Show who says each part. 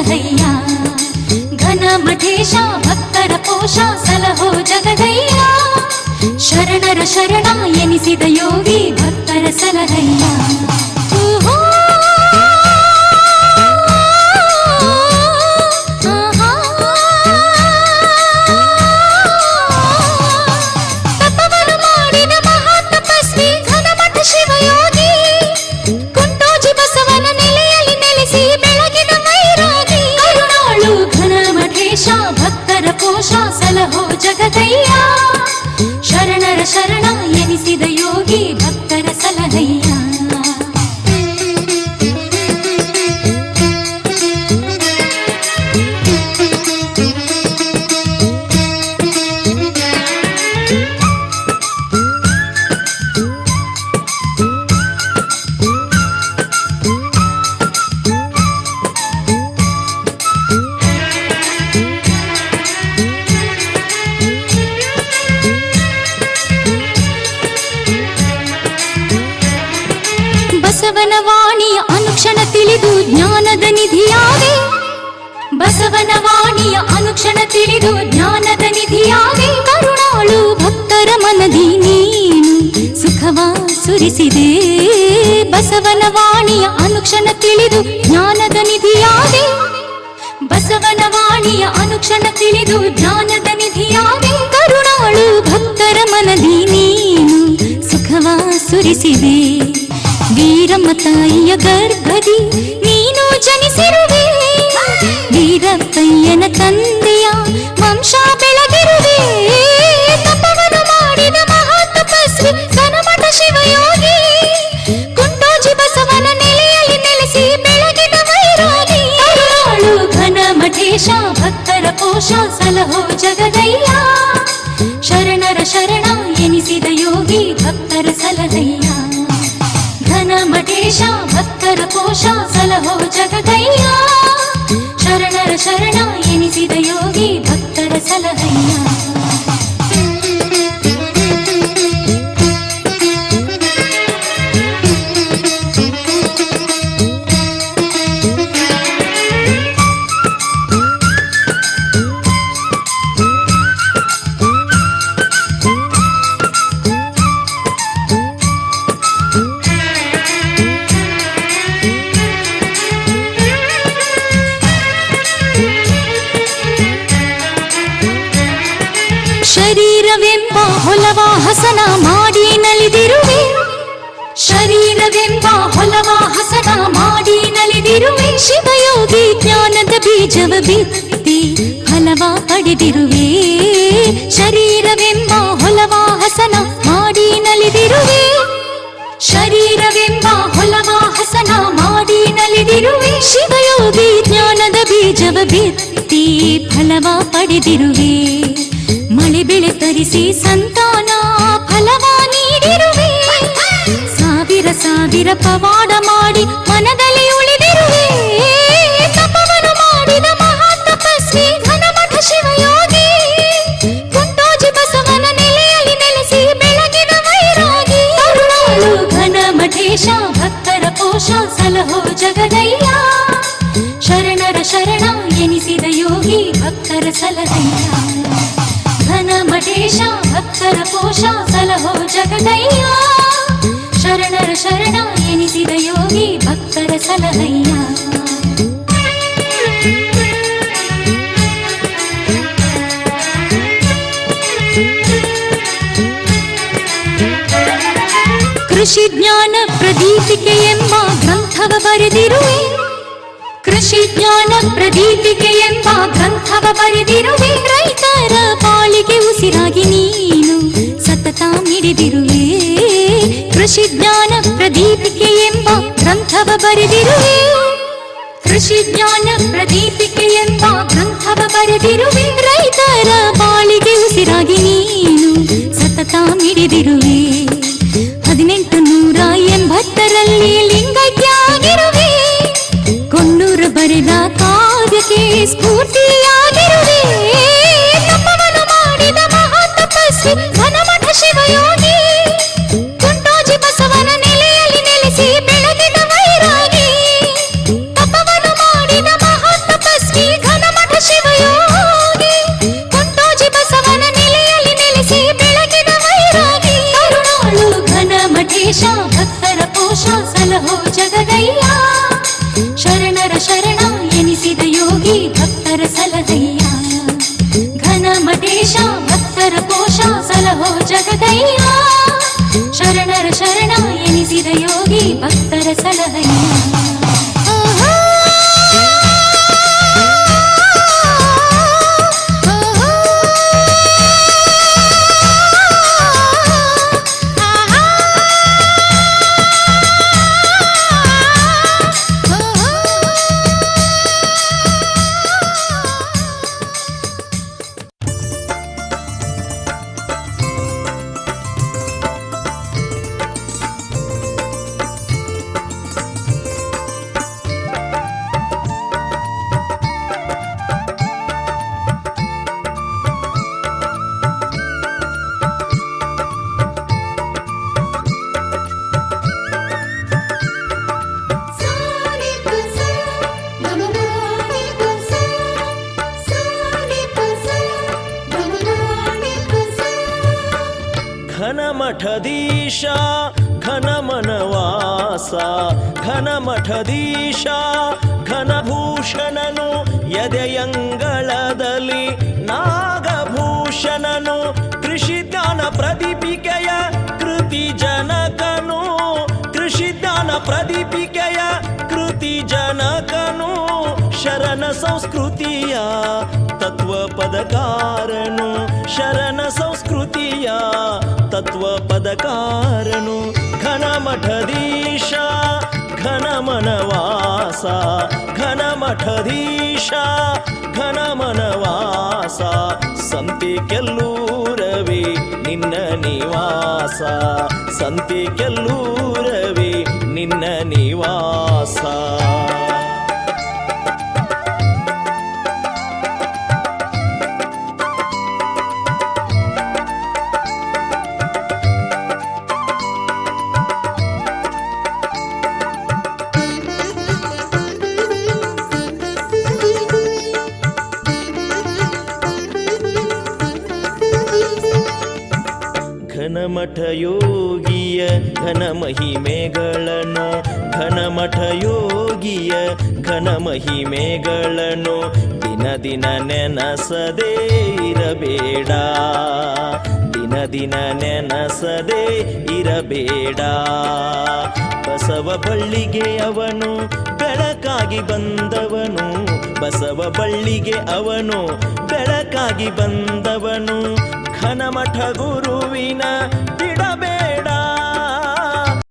Speaker 1: ಸಲಹಯ್ಯ ಘನ ಮಠೇಶ ಭಕ್ತರ ಪೋಷ ಸಲಹೋ ಜಗದಯ್ಯ ಶರಣರ ಶರಣ ಎನಿಸಿದ ಯೋಗಿ ಭಕ್ತರ ಸಲಹಯ್ಯ ಸಲಹೋ ಜಗದಯ್ಯ ಶರಣರ ಶರಣ ಎನಿಸಿದ ಯೋಗಿ ಭಕ್ತರ ಸಲಹಯ್ಯ ಬಸವನ ವಾಣಿಯ ಅನುಕ್ಷಣ ತಿಳಿದು ಜ್ಞಾನದ ನಿಧಿಯಾದೆ ಬಸವನ ವಾಣಿಯ ಅನುಕ್ಷಣ ತಿಳಿದು ಜ್ಞಾನದ ನಿಧಿಯಾದೆ ಕರುಣಾಳು ಭಕ್ತರ ಮನದಿ ನೀನು ಸುಖವ ಸುರಿಸಿದೆ ಬಸವನ ವಾಣಿಯ ಅನುಕ್ಷಣ ತಿಳಿದು ಜ್ಞಾನದ ನಿಧಿಯಾದೆ ಬಸವನ ವಾಣಿಯ ಅನುಕ್ಷಣ ತಿಳಿದು ಜ್ಞಾನದ ನಿಧಿಯಾದೆ ಕರುಣಾಳು ಭಕ್ತರ ಮನದಿ ನೀನು ಸುಖವ ಸುರಿಸಿದೆ ವೀರಮ್ಮ ತಾಯಿಯ ಗರ್ಭದಿ ನೀನು ಜನಿಸಿರುವೆ ವೀರಪ್ಪಯ್ಯನ ತಂದೆಯ ವಂಶ ಬೆಳಗಿರುವೆ ತಪವನ್ನು ಮಾಡಿದ ಮಹಾತಪಸ್ವಿ ಘನಮಠ ಶಿವಯೋಗಿ ಕುಂಟೋಜಿ ಬಸವನ ನೆಲೆಯಲ್ಲಿ ನೆಲೆಸಿ ಬೆಳಗಿದ ವೈರಾಗಿ ಅರುಣಾಳು ಘನಮಠೇಶ ಭಕ್ತರ ಪೋಷ ಸಲಹೋ ಜಗದಯ್ಯ ಶರಣರ ಶರಣ ಎನಿಸಿದ ಯೋಗಿ ಭಕ್ತರ ಸಲಹಯ್ಯ ಮಠೇಶ ಭಕ್ತರ ಪೋಷ ಸಲಹೋ ಜಗದಯ್ಯ ಶರಣರ ಶರಣ ಎನಿಸಿದ ಯೋಗಿ ಭಕ್ತರ ಸಲಹಯ್ಯ ಶರೀರವೆಂಬ ಹೊಲವ ಹಸನ ಮಾಡಿ ನಲಿದಿರುವೆ ಶರೀರವೆಂಬ ಹೊಲವ ಹಸನ ಮಾಡಿ ನಲಿದಿರುವೆ ಶಿವಯೋಗಿ ಜ್ಞಾನದ ಬೀಜವ ಬಿತ್ತಿ ಫಲವ ಪಡೆದಿರುವೆ ಶರೀರವೆಂಬ ಹೊಲವ ಹಸನ ಮಾಡಿ ನಲಿದಿರುವೆ ಶರೀರವೆಂಬ ಹೊಲವ ಹಸನ ಮಾಡಿ ನಲಿದಿರುವೆ ಶಿವಯೋಗಿ ಜ್ಞಾನದ ಬೀಜವ ಬಿತ್ತಿ ಫಲವ ಪಡೆದಿರುವೆ ಮಳೆ ಬೆಳೆ ತರಿಸಿ ಸಂತಾನ ಫಲವ ನೀಡಿರುವೆ ಸಾವಿರ ಸಾವಿರ ಪವಾಡ ಮಾಡಿ ಮನದಲ್ಲಿ ಉಳಿದಿರುವೆ ತಪವನ್ನು ಮಾಡಿದ ಮಹಾತಪಸ್ವಿ ಘನಮಠ ಶಿವಯೋಗಿ ಕುಂಟೋಜಿ ಬಸವನ ನೆಲೆಯಲ್ಲಿ ನೆಲೆಸಿ ಬೆಳಗಿದ ವೈರಾಗಿ ಅರುಣಾಳು ಘನಮಠೇಶ ಭಕ್ತರ ಪೋಷ ಸಲಹೋ ಜಗದಯ್ಯ ಶರಣರ ಶರಣ ಎನಿಸಿದ ಯೋಗಿ ಭಕ್ತರ ಸಲಹಯ್ಯ ಘನಮಠೇಶ ಭಕ್ತರ ಪೋಷ ಸಲಹೋ ಜಗದಯ್ಯ ಶರಣರ ಶರಣ ಎನಿಸಿದ ಯೋಗಿ ಭಕ್ತರ ಸಲಹಯ್ಯ ಕೃಷಿ ಜ್ಞಾನ ಪ್ರದೀಪಿಕೆ ಎಂಬ ಗ್ರಂಥವ ಬರೆದಿರುವೆ ಕೃಷಿ ಜ್ಞಾನ ಪ್ರದೀಪಿಕೆ ಎಂಬ ಗ್ರಂಥವ ಬರೆದಿರುವೆ ರೈತರ ಬಾಳಿಗೆ ಉಸಿರಾಗಿ ನೀನು ಸತತ ಮಿಡಿದಿರುವೆ ಕೃಷಿ ಜ್ಞಾನ ಪ್ರದೀಪಿಕೆ ಎಂಬ ಗ್ರಂಥವ ಬರೆದಿರುವೆ ಕೃಷಿ ಜ್ಞಾನ ಪ್ರದೀಪಿಕೆ ಎಂಬ ಗ್ರಂಥವ ಬರೆದಿರುವೆ ರೈತರ ಬಾಳಿಗೆ ಉಸಿರಾಗಿ ನೀನು ಸತತ ಮಿಡಿದಿರುವೆ 1880ರಲ್ಲಿ ಲಿಂಗೈಕ್ಯ ಆಗಿರುವೆ ಕೊಣ್ಣೂರು ಬರೆದ ಕಾವ್ಯಕ್ಕೆ ಸ್ಫೂರ್ತಿಯಾಗಿರುವೆ ತಪವನ್ನು ಮಾಡಿದ ಮಹಾತಪಸ್ವಿ ಘನಮಠ ಶಿವಯೋಗಿ ಕುಂಟೋಜಿ ಬಸವನ ನೆಲೆಯಲ್ಲಿ ನೆಲೆಸಿ ಬೆಳಗಿದ ವೈರಾಗಿ ತಪವನ್ನು ಮಾಡಿದ ಮಹಾತಪಸ್ವಿ
Speaker 2: ಘನಮಠದೀಶ ಘನಮನವಾಸ ಘನಮಠದೀಶ ಘನಭೂಷಣನು ಎದೆಯಂಗಳದಲ್ಲಿ ನಾಗಭೂಷಣನು ಕೃಷಿ ಜ್ಞಾನ ಪ್ರದೀಪಿಕೆಯ ಕೃತಿ ಜನಕನು ಕೃಷಿ ಜ್ಞಾನ ಪ್ರದೀಪಿಕೆಯ ಕೃತಿ ಜನಕನು ಶರಣ ಸಂಸ್ಕೃತಿಯ ತತ್ವ ಪದಕಾರನು ಶರಣ ಸಂಸ್ಕೃತಿಯ ತತ್ವ ಪದಕಾರನು ಘನಮಠದೀಶ ಘನಮನವಾಸ ಘನಮಠದೀಶ ಘನಮನವಾಸ ಸಂತೆ ಕೆಲ್ಲೂರವೇ ನಿನ್ನ ನಿವಾಸ ಸಂತೆ ಕೆಲ್ಲೂರವೇ ನಿನ್ನ ನಿವಾಸ. ಘನಮಠ ಯೋಗಿಯ ಘನ ಮಹಿಮೆಗಳನ್ನು ಘನಮಠ ಯೋಗಿಯ ಘನ ಮಹಿಮೆಗಳನ್ನು ದಿನ ದಿನ ನೆನಸದೇ ಇರಬೇಡ ದಿನ ದಿನ ನೆನಸದೇ ಇರಬೇಡ. ಬಸವ ಬಳ್ಳಿಗೆ ಅವನು ಬೆಳಕಾಗಿ ಬಂದವನು ಬಸವ ಬಳ್ಳಿಗೆ ಅವನು ಬೆಳಕಾಗಿ ಬಂದವನು ಘನಮಠ ಗುರುವಿನ